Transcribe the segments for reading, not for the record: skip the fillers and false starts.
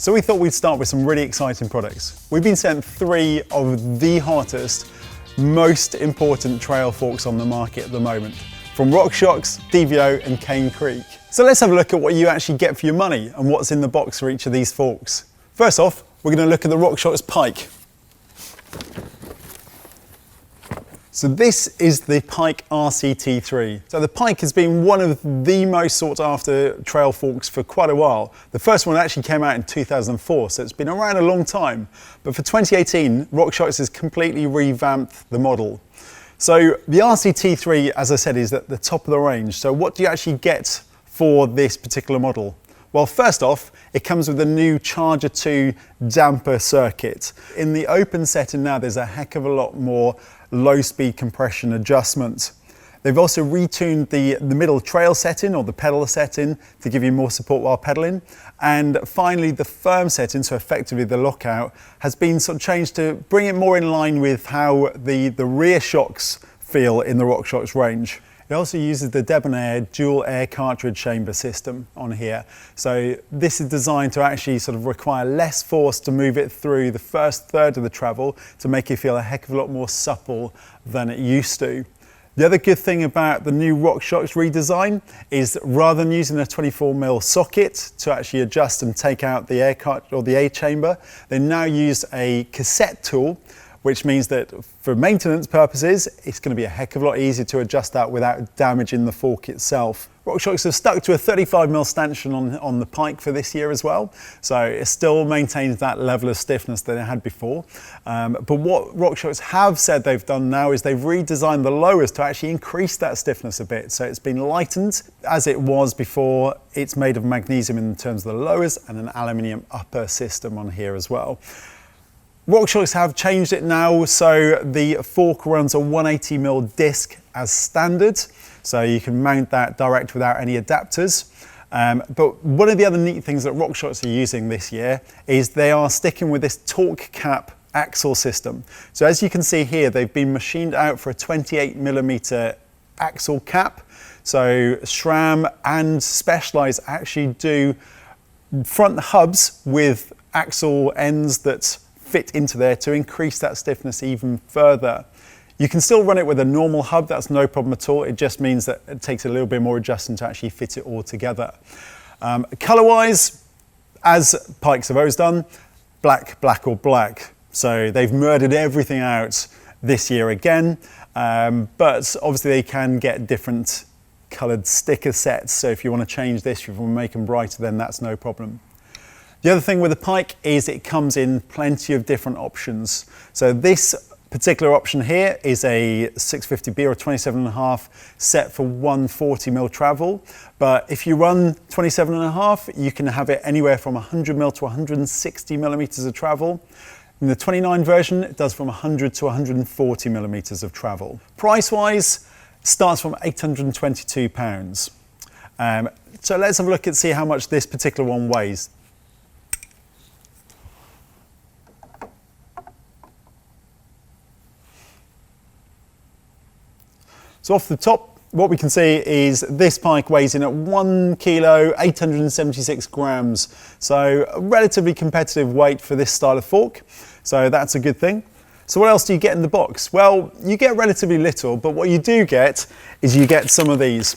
So we thought we'd start with some really exciting products. We've been sent 3 of the hottest, most important trail forks on the market at the moment, from RockShox, DVO and Cane Creek. So let's have a look at what you actually get for your money and what's in the box for each of these forks. First off, we're going to look at the RockShox Pike. So this is the Pike RCT3. So the Pike has been one of the most sought after trail forks for quite a while. The first one actually came out in 2004, so it's been around a long time. But for 2018, RockShox has completely revamped the model. So the RCT3, as I said, is at the top of the range. So what do you actually get for this particular model? Well, first off, it comes with a new Charger 2 damper circuit. In the open setting now, there's a heck of a lot more low-speed compression adjustment. They've also retuned the middle trail setting or the pedal setting to give you more support while pedaling. And finally, the firm setting, so effectively the lockout, has been sort of changed to bring it more in line with how the rear shocks feel in the RockShox range. It also uses the Debonair dual air cartridge chamber system on here. So this is designed to actually sort of require less force to move it through the first third of the travel to make it feel a heck of a lot more supple than it used to. The other good thing about the new RockShox redesign is that rather than using a 24mm socket to actually adjust and take out the air cartridge or the air chamber, they now use a cassette tool, which means that for maintenance purposes, it's going to be a heck of a lot easier to adjust that without damaging the fork itself. RockShox have stuck to a 35mm stanchion on the Pike for this year as well, so it still maintains that level of stiffness that it had before. But what RockShox have said they've done now is they've redesigned the lowers to actually increase that stiffness a bit. So it's been lightened as it was before. It's made of magnesium in terms of the lowers and an aluminium upper system on here as well. RockShox have changed it now, so the fork runs a 180mm disc as standard, so you can mount that direct without any adapters. But one of the other neat things that RockShox are using this year is they are sticking with this torque cap axle system. So as you can see here, they've been machined out for a 28mm axle cap. So SRAM and Specialized actually do front hubs with axle ends that fit into there to increase that stiffness even further. You can still run it with a normal hub, that's no problem at all. It just means that it takes a little bit more adjusting to actually fit it all together. Color-wise, as Pikes have always done, black, black or black. So they've murdered everything out this year again, but obviously they can get different colored sticker sets. So if you want to change this, if you want to make them brighter, then that's no problem. The other thing with the Pike is it comes in plenty of different options. So this particular option here is a 650B or 27.5 set for 140mm travel. But if you run 27.5, you can have it anywhere from 100mm to 160mm of travel. In the 29 version, it does from 100 to 140mm of travel. Price-wise, starts from £822. So let's have a look and see how much this particular one weighs. So off the top, what we can see is this Pike weighs in at 1 kilo, 876 grams. So a relatively competitive weight for this style of fork. So that's a good thing. So what else do you get in the box? Well, you get relatively little, but what you do get is you get some of these.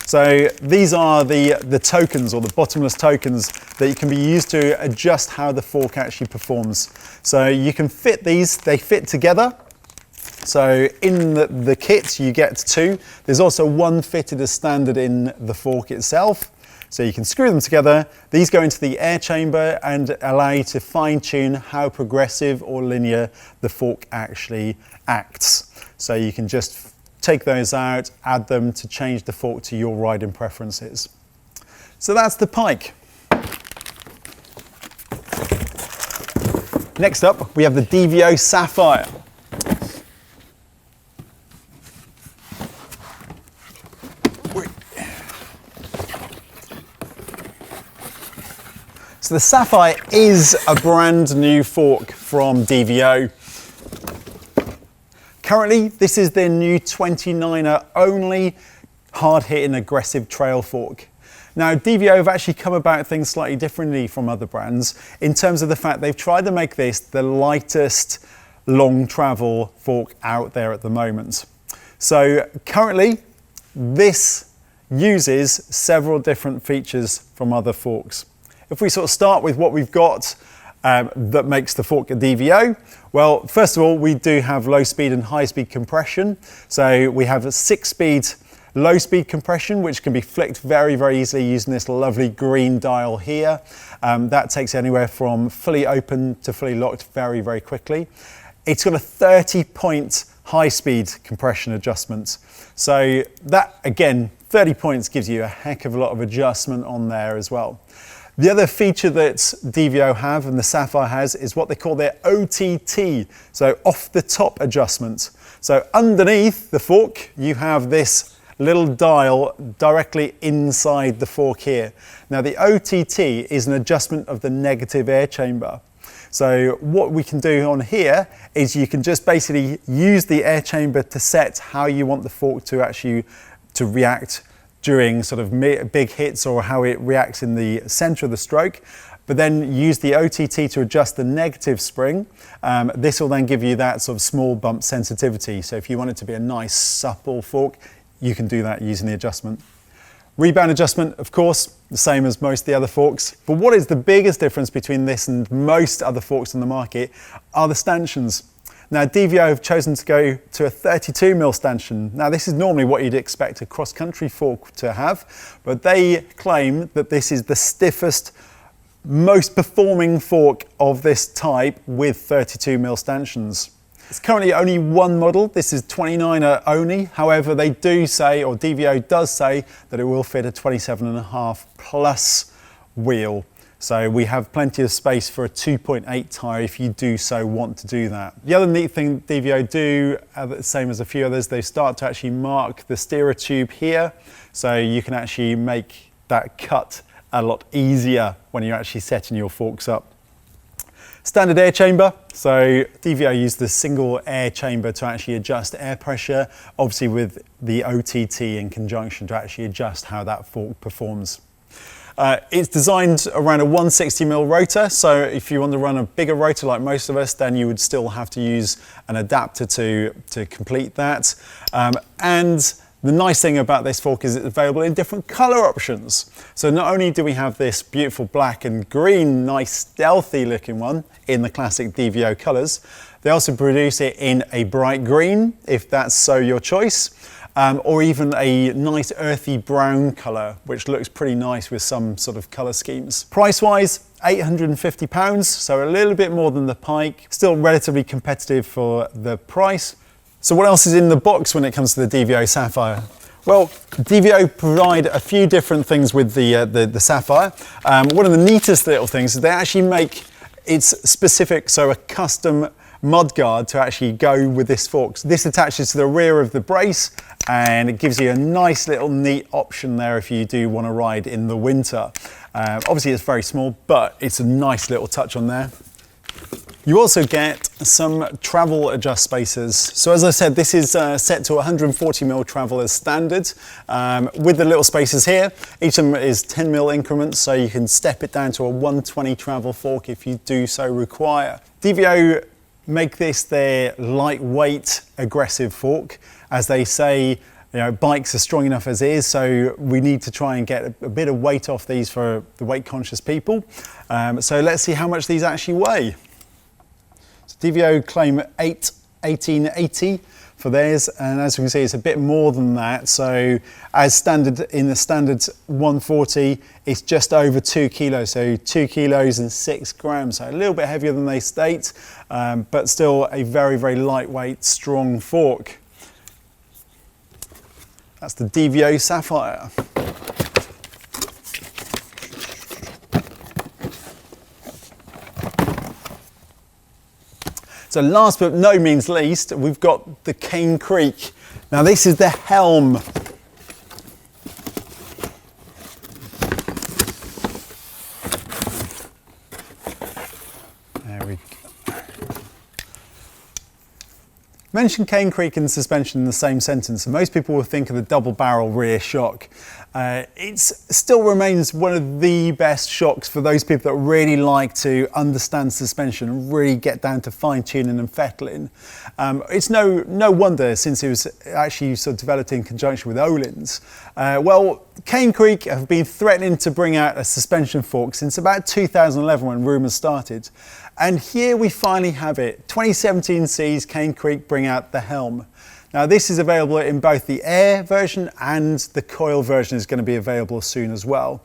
So these are the tokens or the bottomless tokens that can be used to adjust how the fork actually performs. So you can fit these, they fit together. So in the kit you get 2. There's also one fitted as standard in the fork itself. So you can screw them together. These go into the air chamber and allow you to fine tune how progressive or linear the fork actually acts. So you can just take those out, add them to change the fork to your riding preferences. So that's the Pike. Next up, we have the DVO Sapphire. So the Sapphire is a brand new fork from DVO. Currently, this is their new 29er only hard-hitting aggressive trail fork. Now, DVO have actually come about things slightly differently from other brands in terms of the fact they've tried to make this the lightest long travel fork out there at the moment. So currently, this uses several different features from other forks. If we sort of start with what we've got that makes the fork a DVO, well, first of all, we do have low speed and high speed compression. So we have a 6-speed low speed compression, which can be flicked very, very easily using this lovely green dial here. That takes anywhere from fully open to fully locked very, very quickly. It's got a 30-point high speed compression adjustment. So that, again, 30 points gives you a heck of a lot of adjustment on there as well. The other feature that DVO have and the Sapphire has is what they call their OTT, so off the top adjustment. So underneath the fork, you have this little dial directly inside the fork here. Now the OTT is an adjustment of the negative air chamber. So what we can do on here is you can just basically use the air chamber to set how you want the fork to actually react during sort of big hits or how it reacts in the center of the stroke, but then use the OTT to adjust the negative spring. This will then give you that sort of small bump sensitivity. So if you want it to be a nice supple fork, you can do that using the adjustment. Rebound adjustment, of course, the same as most of the other forks. But what is the biggest difference between this and most other forks on the market are the stanchions. Now, DVO have chosen to go to a 32mm stanchion. Now, this is normally what you'd expect a cross-country fork to have, but they claim that this is the stiffest, most performing fork of this type with 32mm stanchions. It's currently only one model. This is 29er only. However, they do say, or DVO does say, that it will fit a 27.5 plus wheel. So we have plenty of space for a 2.8 tyre if you do so want to do that. The other neat thing DVO do, the same as a few others, they start to actually mark the steerer tube here. So you can actually make that cut a lot easier when you're actually setting your forks up. Standard air chamber, so DVO use the single air chamber to actually adjust air pressure, obviously with the OTT in conjunction to actually adjust how that fork performs. It's designed around a 160mm rotor, so if you want to run a bigger rotor like most of us, then you would still have to use an adapter to complete that. And the nice thing about this fork is it's available in different colour options. So not only do we have this beautiful black and green, nice stealthy looking one in the classic DVO colours, they also produce it in a bright green, if that's so your choice. Or even a nice earthy brown colour, which looks pretty nice with some sort of colour schemes. Price-wise, £850, so a little bit more than the Pike, still relatively competitive for the price. So what else is in the box when it comes to the DVO Sapphire? Well, DVO provide a few different things with the Sapphire. One of the neatest little things is they actually make its specific, so a custom mud guard to actually go with this fork. So this attaches to the rear of the brace and it gives you a nice little neat option there if you do want to ride in the winter. Obviously it's very small, but it's a nice little touch on there. You also get some travel adjust spacers. So as I said, this is set to 140mm travel as standard with the little spacers here. Each of them is 10mm increments, so you can step it down to a 120 travel fork if you do so require. DVO make this their lightweight aggressive fork. As they say, you know, bikes are strong enough as is, so we need to try and get a bit of weight off these for the weight conscious people. So let's see how much these actually weigh. So DVO claim 1880 for theirs, and as you can see it's a bit more than that. So as standard in the standard 140, it's just over 2 kilos, so 2 kilos and 6 grams, so a little bit heavier than they state, but still a very, very lightweight, strong fork. That's the DVO Sapphire. So last but no means least, we've got the Cane Creek. Now this is the Helm. There we go. Mention Cane Creek and suspension in the same sentence, and most people will think of the double barrel rear shock. It still remains one of the best shocks for those people that really like to understand suspension and really get down to fine tuning and fettling. It's no wonder, since it was actually sort of developed in conjunction with Öhlins. Well, Cane Creek have been threatening to bring out a suspension fork since about 2011 when rumours started. And here we finally have it. 2017 sees Cane Creek bring out the Helm. Now this is available in both the air version and the coil version is going to be available soon as well.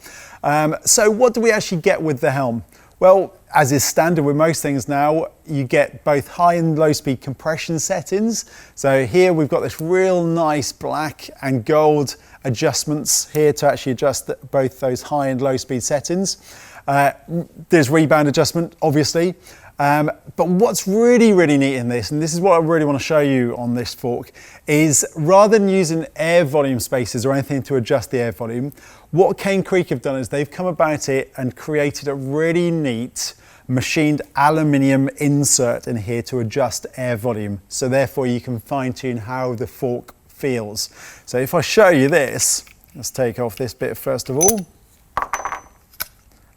So what do we actually get with the Helm? Well, as is standard with most things now, you get both high and low speed compression settings. So here we've got this real nice black and gold adjustments here to actually adjust both those high and low speed settings. There's rebound adjustment, obviously. But what's really neat in this, and this is what I really want to show you on this fork, is rather than using air volume spacers or anything to adjust the air volume, what Cane Creek have done is they've come about it and created a really neat machined aluminium insert in here to adjust air volume. So therefore you can fine tune how the fork feels. So if I show you this, let's take off this bit first of all,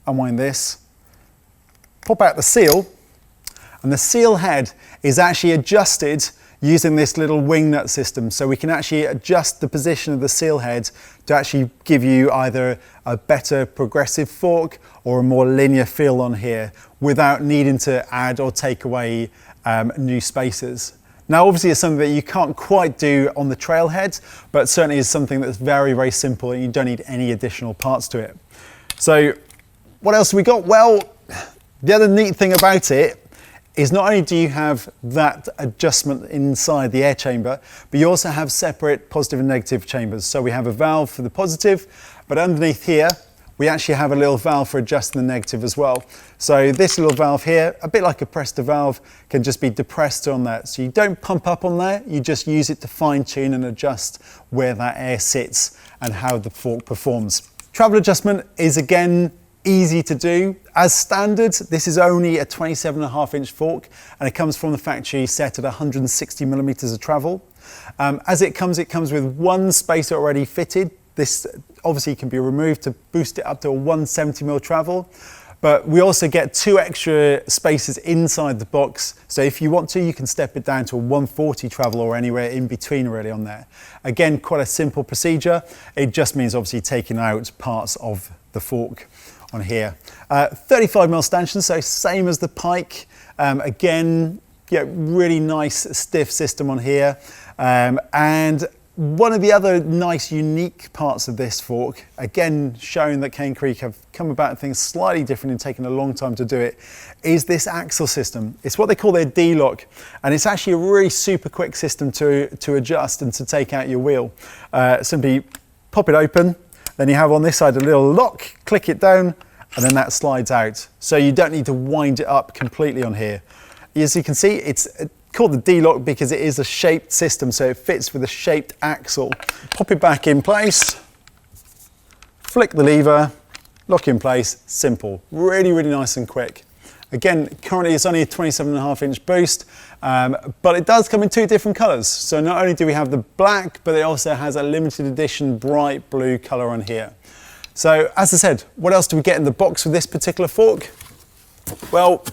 unwind this, pop out the seal, and the seal head is actually adjusted using this little wing nut system. So we can actually adjust the position of the seal head to actually give you either a better progressive fork or a more linear feel on here without needing to add or take away new spacers. Now obviously it's something that you can't quite do on the trailhead, but certainly is something that's very simple and you don't need any additional parts to it. So what else have we got? Well, the other neat thing about it is not only do you have that adjustment inside the air chamber, but you also have separate positive and negative chambers. So we have a valve for the positive, but underneath here, we actually have a little valve for adjusting the negative as well. So this little valve here, a bit like a Presta valve, can just be depressed on that. So you don't pump up on there, you just use it to fine tune and adjust where that air sits and how the fork performs. Travel adjustment is again easy to do. As standard, this is only a 27.5-inch fork and it comes from the factory set at 160 millimeters of travel. As it comes with one spacer already fitted. This obviously can be removed to boost it up to a 170 mil travel. But we also get 2 extra spaces inside the box. So if you want to, you can step it down to a 140 travel or anywhere in between really on there. Again, quite a simple procedure. It just means obviously taking out parts of the fork on here. 35 mil stanchion, so same as the Pike. Again, yeah, really nice stiff system on here. And one of the other nice unique parts of this fork, again showing that Cane Creek have come about things slightly different and taken a long time to do it, is this axle system. It's what they call their D-lock, and it's actually a really super quick system to adjust and to take out your wheel. Simply pop it open, then you have on this side a little lock, click it down, and then that slides out. So you don't need to wind it up completely on here. As you can see, it's called the D-lock because it is a shaped system, so it fits with a shaped axle. Pop it back in place, flick the lever, lock in place, simple. Really nice and quick. Again, currently it's only a 27.5-inch boost, but it does come in 2 different colors. So not only do we have the black, but it also has a limited edition bright blue color on here. So as I said, what else do we get in the box with this particular fork? Well,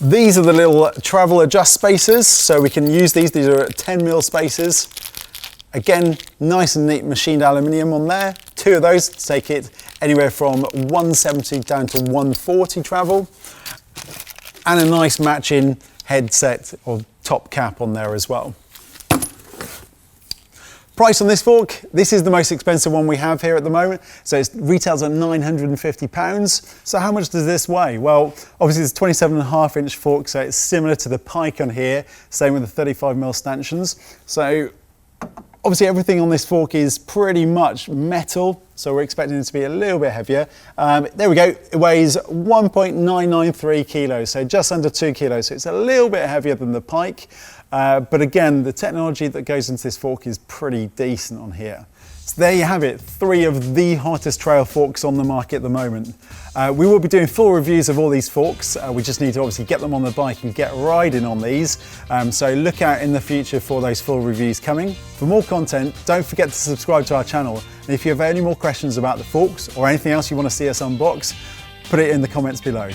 these are the little travel adjust spacers. So we can use these. These are 10 mil spacers. Again, nice and neat machined aluminium on there. 2 of those to take it anywhere from 170 down to 140 travel. And a nice matching headset or top cap on there as well. Price on this fork, this is the most expensive one we have here at the moment. So it retails at £950. So how much does this weigh? Well, obviously it's a 27.5-inch fork, so it's similar to the Pike on here, same with the 35 mil stanchions. So obviously everything on this fork is pretty much metal, so we're expecting it to be a little bit heavier. There we go, it weighs 1.993 kilos, so just under 2 kilos. So it's a little bit heavier than the Pike, but again, the technology that goes into this fork is pretty decent on here. So there you have it, 3 of the hottest trail forks on the market at the moment. We will be doing full reviews of all these forks. We just need to obviously get them on the bike and get riding on these. So look out in the future for those full reviews coming. For more content, don't forget to subscribe to our channel. And if you have any more questions about the forks or anything else you want to see us unbox, put it in the comments below.